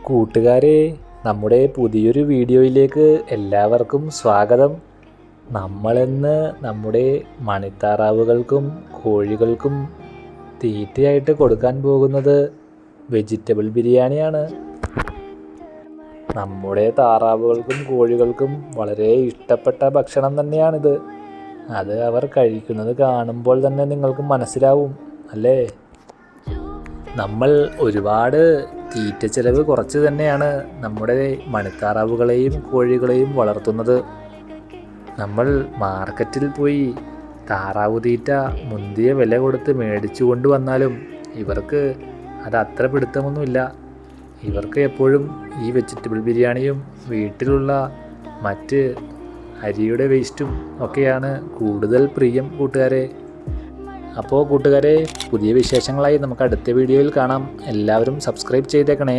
കൂട്ടുകാരെ, നമ്മുടെ പുതിയൊരു വീഡിയോയിലേക്ക് എല്ലാവർക്കും സ്വാഗതം. നമ്മളിന്ന് നമ്മുടെ മണിത്താറാവുകൾക്കും കോഴികൾക്കും തീറ്റയായിട്ട് കൊടുക്കാൻ പോകുന്നത് വെജിറ്റബിൾ ബിരിയാണിയാണ്. നമ്മുടെ താറാവുകൾക്കും കോഴികൾക്കും വളരെ ഇഷ്ടപ്പെട്ട ഭക്ഷണം തന്നെയാണിത്. അത് അവർ കഴിക്കുന്നത് കാണുമ്പോൾ തന്നെ നിങ്ങൾക്ക് മനസ്സിലാവും അല്ലേ? നമ്മൾ ഒരുപാട് തീറ്റ ചെലവ് കുറച്ച് തന്നെയാണ് നമ്മുടെ മണിത്താറാവുകളെയും കോഴികളെയും വളർത്തുന്നത്. നമ്മൾ മാർക്കറ്റിൽ പോയി താറാവ് തീറ്റ മുന്തിയ വില കൊടുത്ത് മേടിച്ചു കൊണ്ടുവന്നാലും ഇവർക്ക് അത് അത്ര പിടുത്തമൊന്നുമില്ല. ഇവർക്ക് എപ്പോഴും ഈ വെജിറ്റബിൾ ബിരിയാണിയും വീട്ടിലുള്ള മറ്റ് അരിയുടെ വേസ്റ്റും ഒക്കെയാണ് കൂടുതൽ പ്രിയം കൂട്ടുകാരെ. അപ്പോൾ കൂട്ടുകാരെ, പുതിയ വിശേഷങ്ങളായി നമുക്ക് അടുത്ത വീഡിയോയിൽ കാണാം. എല്ലാവരും സബ്സ്ക്രൈബ് ചെയ്തേക്കണേ.